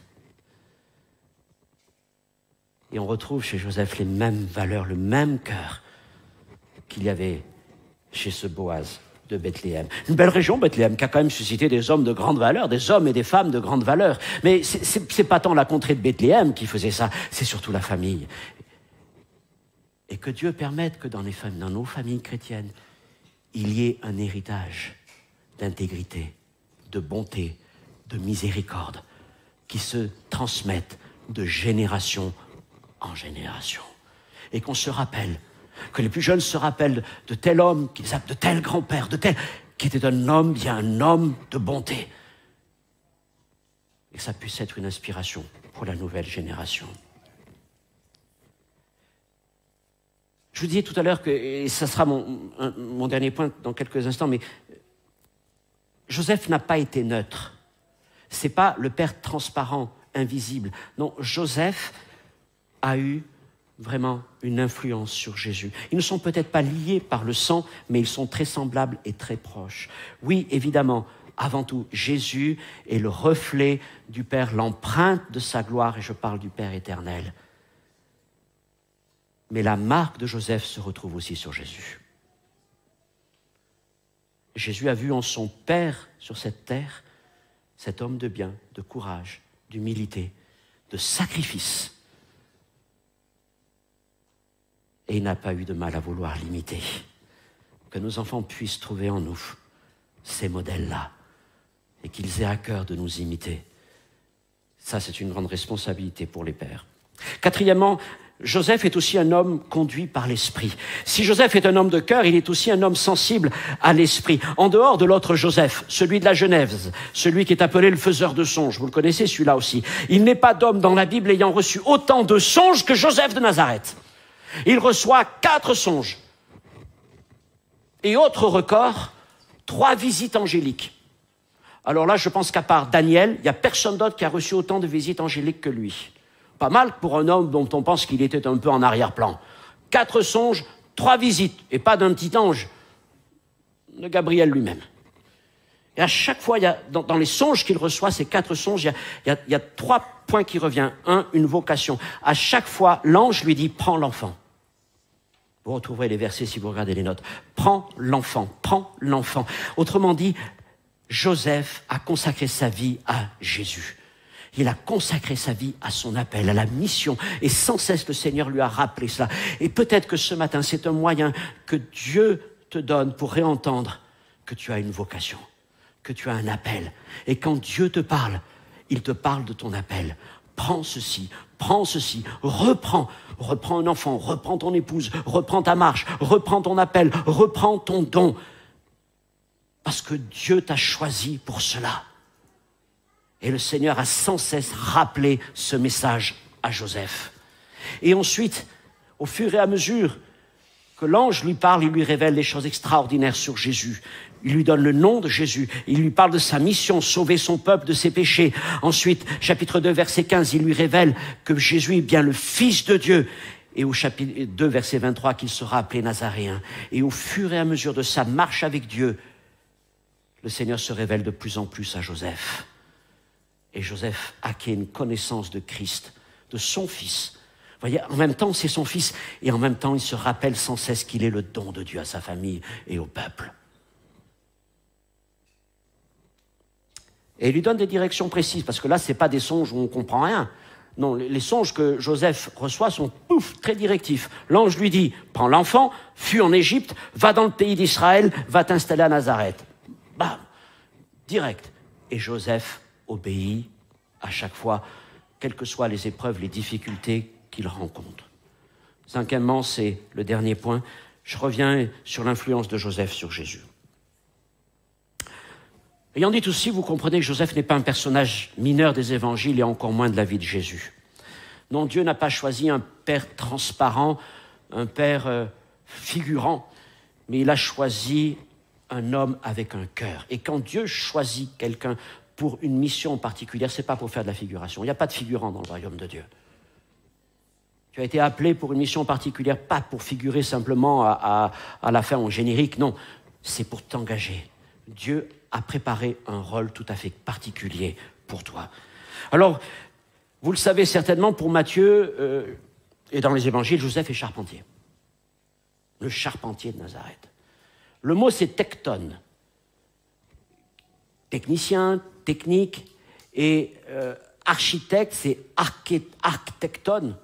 Et on retrouve chez Joseph les mêmes valeurs, le même cœur qu'il y avait chez ce Boaz de Bethléem. Une belle région, Bethléem, qui a quand même suscité des hommes de grande valeur, des hommes et des femmes de grande valeur. Mais c'est pas tant la contrée de Bethléem qui faisait ça, c'est surtout la famille. Et que Dieu permette que dans nos familles chrétiennes, il y ait un héritage d'intégrité, de bonté, de miséricorde, qui se transmette de génération en génération. Et qu'on se rappelle, que les plus jeunes se rappellent de tel homme, qu'ils appellent de tel grand-père, qui était un homme de bonté. Et que ça puisse être une inspiration pour la nouvelle génération. Je vous disais tout à l'heure que, et ça sera mon dernier point dans quelques instants, mais Joseph n'a pas été neutre. C'est pas le père transparent, invisible. Non, Joseph a eu vraiment une influence sur Jésus. Ils ne sont peut-être pas liés par le sang, mais ils sont très semblables et très proches. Oui, évidemment, avant tout, Jésus est le reflet du Père, l'empreinte de sa gloire, et je parle du Père éternel. mais la marque de Joseph se retrouve aussi sur Jésus. Jésus a vu en son Père sur cette terre cet homme de bien, de courage, d'humilité, de sacrifice. Et il n'a pas eu de mal à vouloir l'imiter. Que nos enfants puissent trouver en nous ces modèles-là et qu'ils aient à cœur de nous imiter. Ça, c'est une grande responsabilité pour les pères. Quatrièmement, Joseph est aussi un homme conduit par l'esprit. Si Joseph est un homme de cœur, il est aussi un homme sensible à l'esprit. En dehors de l'autre Joseph, celui de la Genèse, celui qui est appelé le faiseur de songes, vous le connaissez celui-là aussi. Il n'est pas d'homme dans la Bible ayant reçu autant de songes que Joseph de Nazareth. Il reçoit 4 songes. Et autre record, 3 visites angéliques. Alors là, je pense qu'à part Daniel, il n'y a personne d'autre qui a reçu autant de visites angéliques que lui. Pas mal pour un homme dont on pense qu'il était un peu en arrière-plan. 4 songes, 3 visites, et pas d'un petit ange, de Gabriel lui-même. Et à chaque fois, il y a, dans les songes qu'il reçoit, ces 4 songes, il y a 3 points qui reviennent. 1, une vocation. À chaque fois, l'ange lui dit « Prends l'enfant ». Vous retrouverez les versets si vous regardez les notes. « Prends l'enfant, prends l'enfant ». Autrement dit, Joseph a consacré sa vie à Jésus. Il a consacré sa vie à son appel, à la mission. Et sans cesse, le Seigneur lui a rappelé cela. Et peut-être que ce matin, c'est un moyen que Dieu te donne pour réentendre que tu as une vocation, que tu as un appel. Et quand Dieu te parle, il te parle de ton appel. Prends ceci, reprends un enfant, reprends ton épouse, reprends ta marche, reprends ton appel, reprends ton don. Parce que Dieu t'a choisi pour cela. Et le Seigneur a sans cesse rappelé ce message à Joseph. Et ensuite, au fur et à mesure que l'ange lui parle, il lui révèle des choses extraordinaires sur Jésus. Il lui donne le nom de Jésus. Il lui parle de sa mission, sauver son peuple de ses péchés. Ensuite, chapitre 2, verset 15, il lui révèle que Jésus est bien le Fils de Dieu. Et au chapitre 2, verset 23, qu'il sera appelé Nazaréen. Et au fur et à mesure de sa marche avec Dieu, le Seigneur se révèle de plus en plus à Joseph. Et Joseph acquiert une connaissance de Christ, de son Fils. Vous voyez, en même temps, c'est son Fils, et en même temps, il se rappelle sans cesse qu'il est le don de Dieu à sa famille et au peuple. Et il lui donne des directions précises, parce que là, ce n'est pas des songes où on ne comprend rien. Non, les songes que Joseph reçoit sont très directifs. L'ange lui dit, prends l'enfant, fuis en Égypte, va dans le pays d'Israël, va t'installer à Nazareth. Bam, direct. Et Joseph obéit à chaque fois, quelles que soient les épreuves, les difficultés qu'il rencontre. Cinquièmement, c'est le dernier point. Je reviens sur l'influence de Joseph sur Jésus. Ayant dit aussi, vous comprenez que Joseph n'est pas un personnage mineur des évangiles et encore moins de la vie de Jésus. Non, Dieu n'a pas choisi un père transparent, un père figurant, mais il a choisi un homme avec un cœur. Et quand Dieu choisit quelqu'un pour une mission particulière, ce n'est pas pour faire de la figuration. Il n'y a pas de figurant dans le royaume de Dieu. Tu as été appelé pour une mission particulière, pas pour figurer simplement à la fin au générique, non, c'est pour t'engager. Dieu a préparé un rôle tout à fait particulier pour toi. Alors, vous le savez certainement, pour Matthieu, et dans les évangiles, Joseph est charpentier. Le charpentier de Nazareth. Le mot, c'est tekton. Technicien, technique, et architecte, c'est architecton,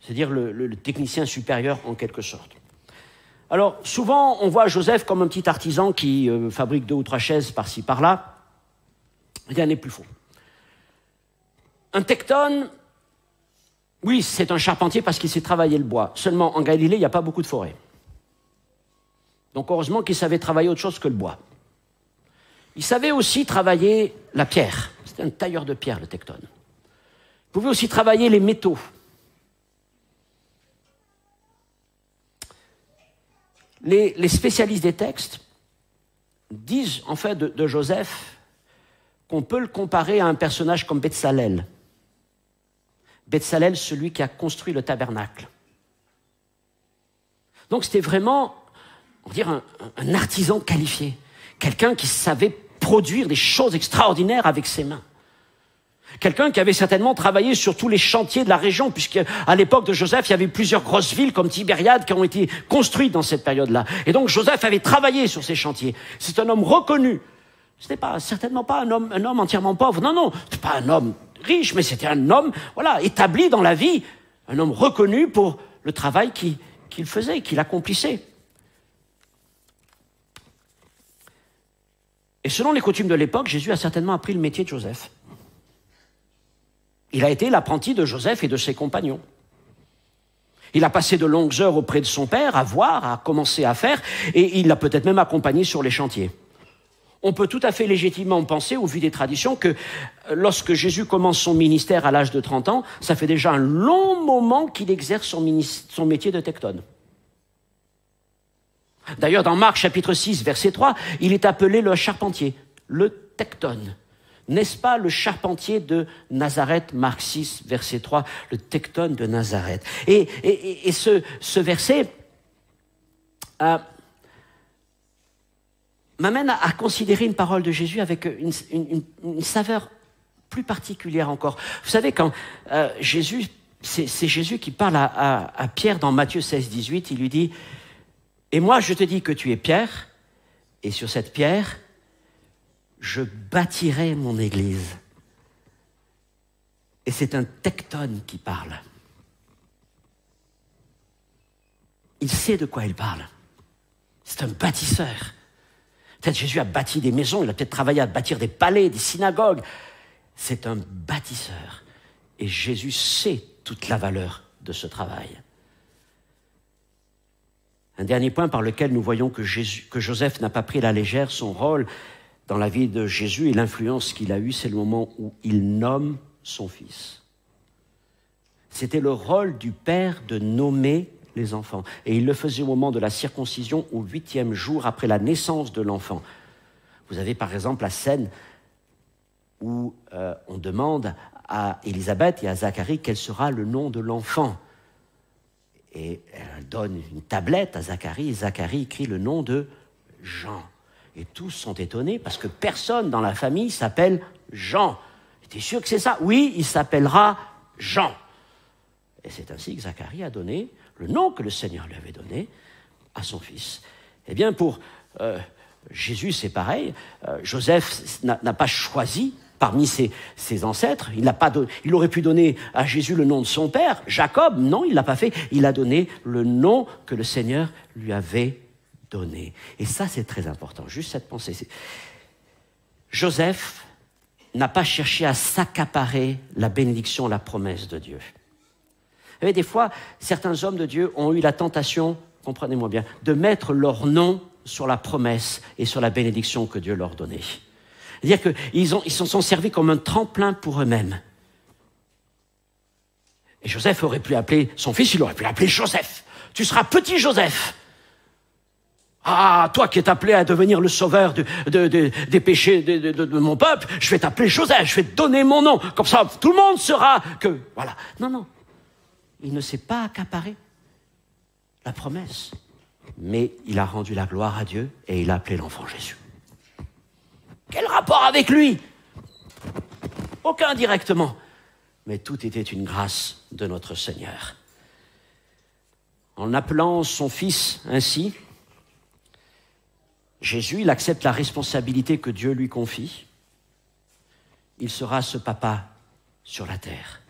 c'est-à-dire le technicien supérieur en quelque sorte. Alors, souvent, on voit Joseph comme un petit artisan qui fabrique 2 ou 3 chaises par-ci, par-là. Rien n'est plus faux. Un tekton, oui, c'est un charpentier parce qu'il sait travailler le bois. Seulement, en Galilée, il n'y a pas beaucoup de forêts. Donc, heureusement qu'il savait travailler autre chose que le bois. Il savait aussi travailler la pierre. C'était un tailleur de pierre, le tekton. Il pouvait aussi travailler les métaux. Les spécialistes des textes disent en fait de Joseph qu'on peut le comparer à un personnage comme Betsalel. Betsalel, celui qui a construit le tabernacle. Donc c'était vraiment, on va dire, un artisan qualifié, quelqu'un qui savait produire des choses extraordinaires avec ses mains. Quelqu'un qui avait certainement travaillé sur tous les chantiers de la région, puisqu'à l'époque de Joseph, il y avait plusieurs grosses villes comme Tibériade qui ont été construites dans cette période-là. Et donc Joseph avait travaillé sur ces chantiers. C'est un homme reconnu. Ce n'est pas, certainement pas un homme entièrement pauvre. Non, non, c'est pas un homme riche, mais c'était un homme, voilà, établi dans la vie. Un homme reconnu pour le travail qu'il faisait, qu'il accomplissait. Et selon les coutumes de l'époque, Jésus a certainement appris le métier de Joseph. Il a été l'apprenti de Joseph et de ses compagnons. Il a passé de longues heures auprès de son père, à voir, à commencer à faire, et il l'a peut-être même accompagné sur les chantiers. On peut tout à fait légitimement penser, au vu des traditions, que lorsque Jésus commence son ministère à l'âge de 30 ans, ça fait déjà un long moment qu'il exerce son métier de tectone. D'ailleurs, dans Marc chapitre 6, verset 3, il est appelé le charpentier, le tectone. N'est-ce pas le charpentier de Nazareth, Marc 6, verset 3, le tectone de Nazareth. Et ce verset m'amène à considérer une parole de Jésus avec une saveur plus particulière encore. Vous savez, quand Jésus, c'est Jésus qui parle à Pierre dans Matthieu 16, 18, il lui dit « Et moi, je te dis que tu es Pierre, et sur cette pierre, je bâtirai mon église. » Et c'est un tectone qui parle. Il sait de quoi il parle. C'est un bâtisseur. Peut-être Jésus a bâti des maisons, il a peut-être travaillé à bâtir des palais, des synagogues. C'est un bâtisseur. Et Jésus sait toute la valeur de ce travail. Un dernier point par lequel nous voyons que Joseph n'a pas pris à la légère son rôle dans la vie de Jésus et l'influence qu'il a eue, c'est le moment où il nomme son fils. C'était le rôle du père de nommer les enfants. Et il le faisait au moment de la circoncision, au 8e jour après la naissance de l'enfant. Vous avez par exemple la scène où on demande à Élisabeth et à Zacharie quel sera le nom de l'enfant. Et elle donne une tablette à Zacharie, et Zacharie écrit le nom de Jean. Et tous sont étonnés parce que personne dans la famille s'appelle Jean. Tu es sûr que c'est ça? Oui, il s'appellera Jean. Et c'est ainsi que Zacharie a donné le nom que le Seigneur lui avait donné à son fils. Eh bien, pour Jésus, c'est pareil. Joseph n'a pas choisi parmi ses ancêtres. Il aurait pu donner à Jésus le nom de son père, Jacob. Non, il ne l'a pas fait. Il a donné le nom que le Seigneur lui avait donné. Et ça, c'est très important. Juste cette pensée. Joseph n'a pas cherché à s'accaparer la bénédiction, la promesse de Dieu. Vous savez, des fois, certains hommes de Dieu ont eu la tentation, comprenez-moi bien, de mettre leur nom sur la promesse et sur la bénédiction que Dieu leur donnait. C'est-à-dire qu'ils s'en sont servis comme un tremplin pour eux-mêmes. Et Joseph aurait pu appeler son fils, il aurait pu l'appeler Joseph. Tu seras petit Joseph. Ah, toi qui es appelé à devenir le sauveur des péchés de mon peuple, je vais t'appeler Joseph, je vais te donner mon nom. Comme ça, tout le monde saura que... Voilà. Non, non. Il ne s'est pas accaparé la promesse. Mais il a rendu la gloire à Dieu et il a appelé l'enfant Jésus. Quel rapport avec lui? Aucun directement. Mais tout était une grâce de notre Seigneur. En appelant son fils ainsi, Jésus, il accepte la responsabilité que Dieu lui confie. Il sera ce papa sur la terre.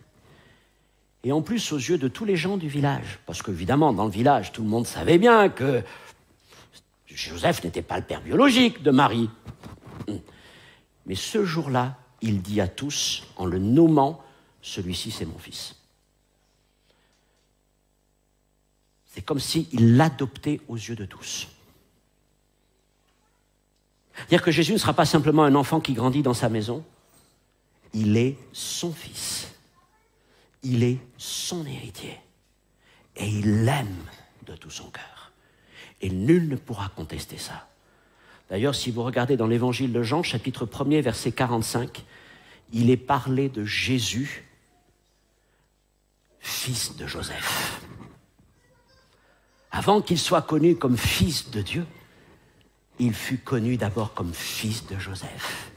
Et en plus, aux yeux de tous les gens du village, parce qu'évidemment, dans le village, tout le monde savait bien que Joseph n'était pas le père biologique de Marie. Mais ce jour-là, il dit à tous, en le nommant, celui-ci, c'est mon fils. C'est comme s'il l'adoptait aux yeux de tous. C'est-à-dire que Jésus ne sera pas simplement un enfant qui grandit dans sa maison, il est son fils. Il est son héritier. Et il l'aime de tout son cœur. Et nul ne pourra contester ça. D'ailleurs, si vous regardez dans l'évangile de Jean, chapitre 1er, verset 45, il est parlé de Jésus, fils de Joseph. Avant qu'il soit connu comme fils de Dieu, il fut connu d'abord comme fils de Joseph.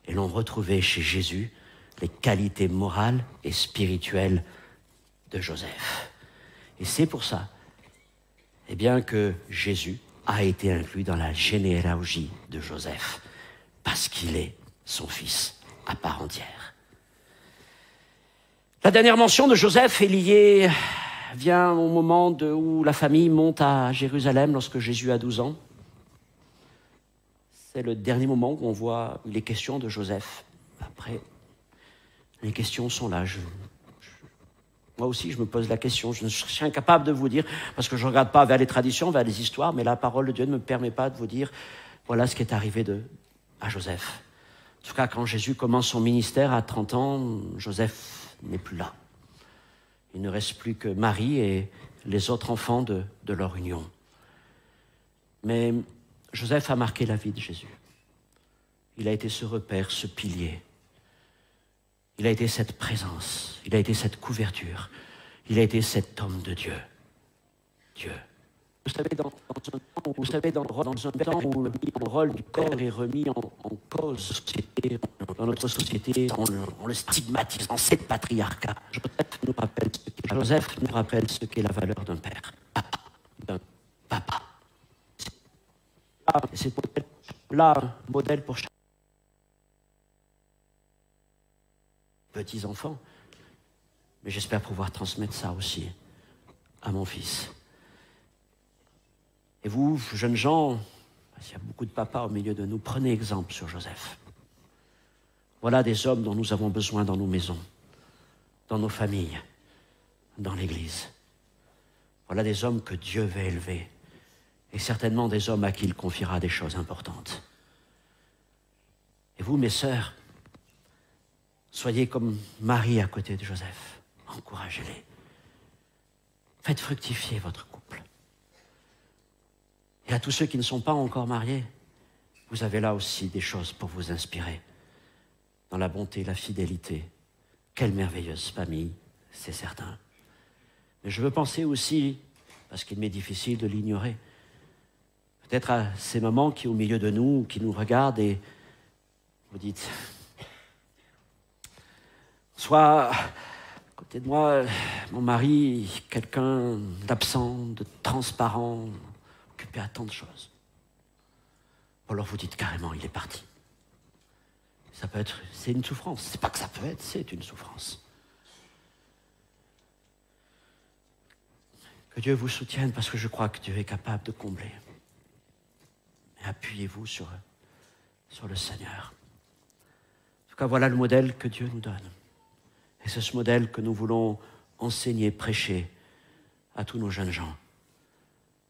Et l'on retrouvait chez Jésus les qualités morales et spirituelles de Joseph. Et c'est pour ça, eh bien, que Jésus a été inclus dans la généalogie de Joseph, parce qu'il est son fils à part entière. La dernière mention de Joseph est liée, vient au moment où la famille monte à Jérusalem lorsque Jésus a 12 ans. C'est le dernier moment où on voit les questions de Joseph. Après, les questions sont là. Moi aussi, je me pose la question. Je suis incapable de vous dire, parce que je ne regarde pas vers les traditions, vers les histoires, mais la parole de Dieu ne me permet pas de vous dire, voilà ce qui est arrivé à Joseph. En tout cas, quand Jésus commence son ministère à 30 ans, Joseph n'est plus là. Il ne reste plus que Marie et les autres enfants de leur union. Mais Joseph a marqué la vie de Jésus. Il a été ce repère, ce pilier. Il a été cette présence, il a été cette couverture, il a été cet homme de Dieu. Dieu. Vous savez, dans un temps où le rôle du père est remis en cause, dans notre société, on le stigmatise dans cette patriarcat. Joseph nous rappelle ce qu'est la valeur d'un père, d'un papa. C'est là un modèle pour chaque petits-enfants, mais j'espère pouvoir transmettre ça aussi à mon fils. Et vous, jeunes gens, parce qu'il y a beaucoup de papas au milieu de nous, prenez exemple sur Joseph. Voilà des hommes dont nous avons besoin dans nos maisons, dans nos familles, dans l'Église. Voilà des hommes que Dieu va élever, et certainement des hommes à qui il confiera des choses importantes. Et vous, mes sœurs, soyez comme Marie à côté de Joseph. Encouragez-les. Faites fructifier votre couple. Et à tous ceux qui ne sont pas encore mariés, vous avez là aussi des choses pour vous inspirer. Dans la bonté, la fidélité. Quelle merveilleuse famille, c'est certain. Mais je veux penser aussi, parce qu'il m'est difficile de l'ignorer, peut-être à ces mamans qui, au milieu de nous, qui nous regardent et vous dites... Soit, à côté de moi, mon mari, quelqu'un d'absent, de transparent, occupé à tant de choses. Ou alors vous dites carrément, il est parti. Ça peut être, c'est une souffrance. C'est pas que ça peut être, c'est une souffrance. Que Dieu vous soutienne, parce que je crois que Dieu est capable de combler. Mais appuyez-vous sur le Seigneur. En tout cas, voilà le modèle que Dieu nous donne. Et c'est ce modèle que nous voulons enseigner, prêcher à tous nos jeunes gens,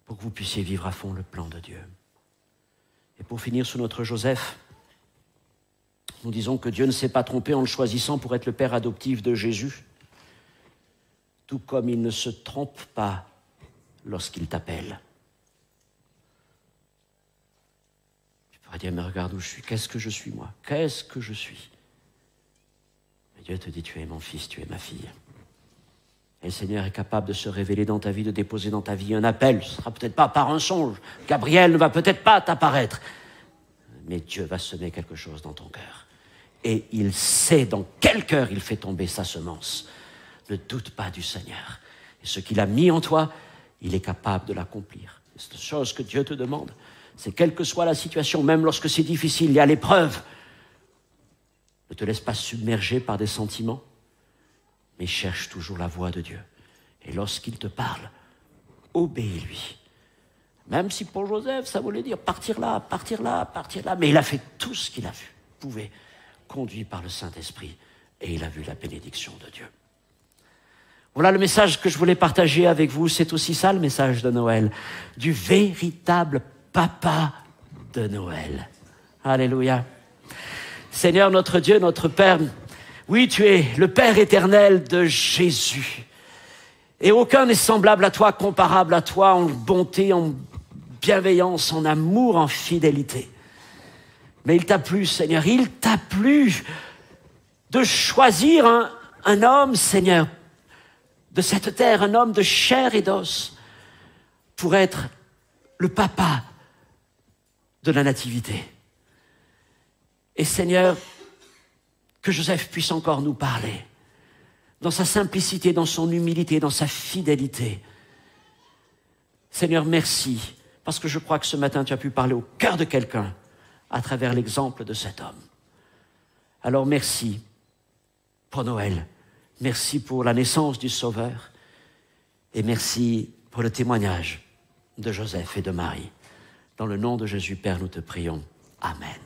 pour que vous puissiez vivre à fond le plan de Dieu. Et pour finir sur notre Joseph, nous disons que Dieu ne s'est pas trompé en le choisissant pour être le père adoptif de Jésus, tout comme il ne se trompe pas lorsqu'il t'appelle. Tu pourrais dire, mais regarde où je suis, qu'est-ce que je suis moi? Qu'est-ce que je suis? Dieu te dit, tu es mon fils, tu es ma fille. Et le Seigneur est capable de se révéler dans ta vie, de déposer dans ta vie un appel. Ce ne sera peut-être pas par un songe. Gabriel ne va peut-être pas t'apparaître. Mais Dieu va semer quelque chose dans ton cœur. Et il sait dans quel cœur il fait tomber sa semence. Ne doute pas du Seigneur. Et ce qu'il a mis en toi, il est capable de l'accomplir. C'est la chose que Dieu te demande. C'est quelle que soit la situation, même lorsque c'est difficile, il y a l'épreuve. Ne te laisse pas submerger par des sentiments, mais cherche toujours la voix de Dieu. Et lorsqu'il te parle, obéis-lui. Même si pour Joseph, ça voulait dire partir là, partir là, partir là. Mais il a fait tout ce qu'il a vu, pouvait, conduit par le Saint-Esprit. Et il a vu la bénédiction de Dieu. Voilà le message que je voulais partager avec vous. C'est aussi ça le message de Noël. Du véritable papa de Noël. Alléluia. Seigneur, notre Dieu, notre Père, oui, tu es le Père éternel de Jésus. Et aucun n'est semblable à toi, comparable à toi, en bonté, en bienveillance, en amour, en fidélité. Mais il t'a plu, Seigneur, il t'a plu de choisir un homme, Seigneur, de cette terre, un homme de chair et d'os, pour être le papa de la nativité. Et Seigneur, que Joseph puisse encore nous parler, dans sa simplicité, dans son humilité, dans sa fidélité. Seigneur, merci, parce que je crois que ce matin, tu as pu parler au cœur de quelqu'un à travers l'exemple de cet homme. Alors merci pour Noël, merci pour la naissance du Sauveur, et merci pour le témoignage de Joseph et de Marie. Dans le nom de Jésus, Père, nous te prions. Amen.